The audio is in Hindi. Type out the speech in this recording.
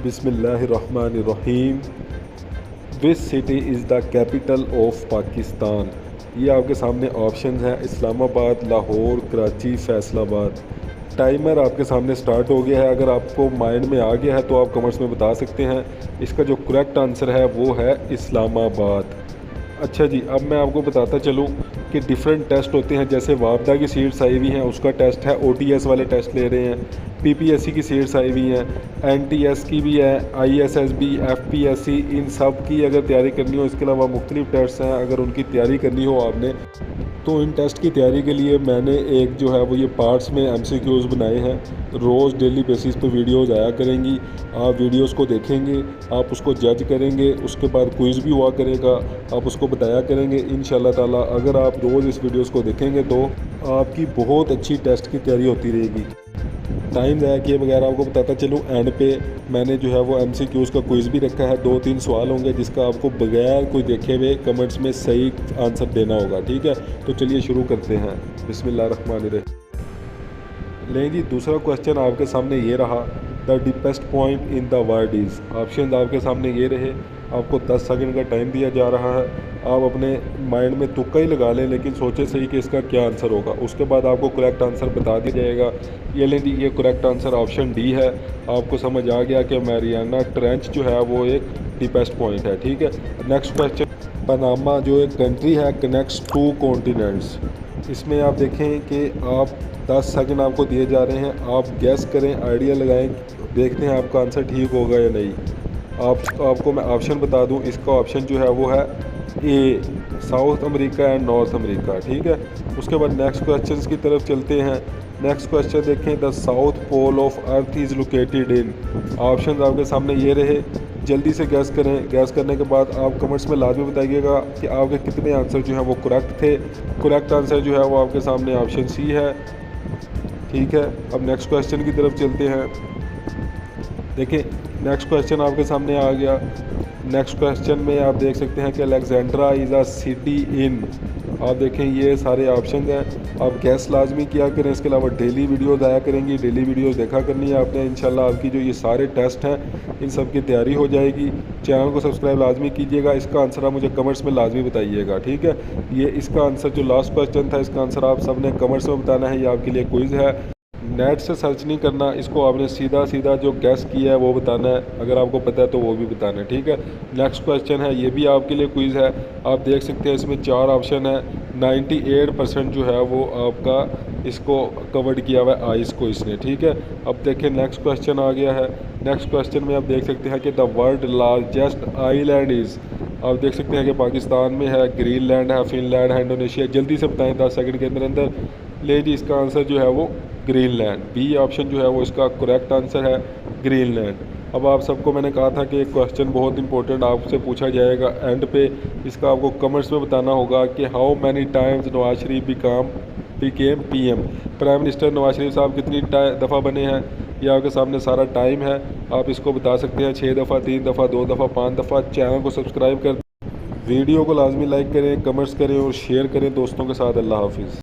बिस्मिल्लाहिर्रहमानिर्रहीम। Which city is the capital of Pakistan. ये आपके सामने ऑप्शंस हैं, इस्लामाबाद, लाहौर, कराची, फैसलाबाद। टाइमर आपके सामने स्टार्ट हो गया है। अगर आपको माइंड में आ गया है तो आप कमेंट्स में बता सकते हैं। इसका जो करेक्ट आंसर है वो है इस्लामाबाद। अच्छा जी, अब मैं आपको बताता चलूँ कि डिफरेंट टेस्ट होते हैं। जैसे वापदा की सीट्स आई हुई हैं, उसका टेस्ट है, ओटीएस वाले टेस्ट ले रहे हैं। पीपीएससी की सीट्स आई हुई हैं, एनटीएस की भी है, आईएसएसबी, एफपीएससी, इन सब की अगर तैयारी करनी हो, इसके अलावा मुख्तलिफ टेस्ट हैं, अगर उनकी तैयारी करनी हो आपने, तो इन टेस्ट की तैयारी के लिए मैंने एक जो है वो ये पार्ट्स में एमसीक्यूज़ बनाए हैं। रोज़ डेली बेसिस पे वीडियोस आया करेंगी। आप वीडियोस को देखेंगे, आप उसको जज करेंगे, उसके बाद क्विज़ भी हुआ करेगा, आप उसको बताया करेंगे इंशाल्लाह ताला। अगर आप रोज़ इस वीडियोस को देखेंगे तो आपकी बहुत अच्छी टेस्ट की तैयारी होती रहेगी। टाइम ज़ाया किए बगैर आपको बताता चलूँ, एंड पे मैंने जो है वो एमसीक्यूज़ का क्विज़ भी रखा है। 2-3 सवाल होंगे जिसका आपको बगैर कोई देखे हुए कमेंट्स में सही आंसर देना होगा, ठीक है। तो चलिए शुरू करते हैं। बिस्मिल्लाहिर्रहमानिर्रहीम। लें जी, दूसरा क्वेश्चन आपके सामने ये रहा, the deepest point in the world is. Option आपके सामने ये रहे। आपको 10 सेकंड का टाइम दिया जा रहा है। आप अपने माइंड में तुक्का ही लगा लें, लेकिन सोचें सही कि इसका क्या आंसर होगा। उसके बाद आपको करेक्ट आंसर बता दिया जाएगा। ये लें जी, ये करेक्ट आंसर ऑप्शन डी है। आपको समझ आ गया कि मैरियाना ट्रेंच जो है वो एक डीपेस्ट पॉइंट है, ठीक है। नेक्स्ट क्वेश्चन, पनामा जो एक कंट्री है कनेक्ट्स 2 कॉन्टिनेंट्स। इसमें आप देखें कि आप 10 सेकंड आपको दिए जा रहे हैं। आप गैस करें, आइडिया लगाएं, देखते हैं आपका आंसर ठीक होगा या नहीं। आपको मैं ऑप्शन बता दूं, इसका ऑप्शन जो है वो है ए, South America and North America, ठीक है। उसके बाद नेक्स्ट क्वेश्चन की तरफ चलते हैं। नेक्स्ट क्वेश्चन देखें, the south pole of earth is located in. Option आपके सामने ये रहे। जल्दी से गैस करें। गैस करने के बाद आप कमेंट्स में लाजमी बताइएगा कि आपके कितने आंसर जो हैं वो करेक्ट थे। करेक्ट आंसर जो है वो आपके सामने ऑप्शन सी है, ठीक है। अब नेक्स्ट क्वेश्चन की तरफ चलते हैं। देखिए, नेक्स्ट क्वेश्चन आपके सामने आ गया। नेक्स्ट क्वेश्चन में आप देख सकते हैं कि Alexandra is a city in. आप देखें ये सारे ऑप्शन हैं। आप गैस लाजमी किया करें। इसके अलावा डेली वीडियोस आया करेंगी, डेली वीडियोस देखा करनी है आपने। इंशाल्लाह आपकी जो ये सारे टेस्ट हैं इन सब की तैयारी हो जाएगी। चैनल को सब्सक्राइब लाजमी कीजिएगा। इसका आंसर आप मुझे कमेंट्स में लाजमी बताइएगा, ठीक है। ये इसका आंसर जो लास्ट क्वेश्चन था, इसका आंसर आप सब ने कमेंट्स में बताना है। ये आपके लिए क्विज़ है, नेट से सर्च नहीं करना। इसको आपने सीधा सीधा जो गैस किया है वो बताना है। अगर आपको पता है तो वो भी बताना है, ठीक है। नेक्स्ट क्वेश्चन है, ये भी आपके लिए क्विज़ है। आप देख सकते हैं इसमें 4 ऑप्शन है। 98% जो है वो आपका इसको कवर्ड किया हुआ है आइस को इसने, ठीक है। अब देखें नेक्स्ट क्वेश्चन आ गया है। नेक्स्ट क्वेश्चन में आप देख सकते हैं कि the world largest island is. आप देख सकते हैं कि पाकिस्तान में है, ग्रीनलैंड है, फिनलैंड है, इंडोनेशिया। जल्दी से बताएं 10 सेकंड के अंदर अंदर। ले जी, इसका आंसर जो है वो ग्रीनलैंड, बी ऑप्शन जो है वो इसका करेक्ट आंसर है, ग्रीनलैंड। अब आप सबको मैंने कहा था कि एक क्वेश्चन बहुत इंपॉर्टेंट आपसे पूछा जाएगा एंड पे। इसका आपको कमेंट्स में बताना होगा कि how many times Nawaz Sharif became PM. Prime minister Nawaz Sharif साहब कितनी दफ़ा बने हैं, ये आपके सामने सारा टाइम है। आप इसको बता सकते हैं 6 दफ़ा, 3 दफ़ा, 2 दफ़ा, 5 दफ़ा। चैनल को सब्सक्राइब कर, वीडियो को लाजमी लाइक करें, कमेंट्स करें और शेयर करें दोस्तों के साथ। अल्लाह हाफिज़।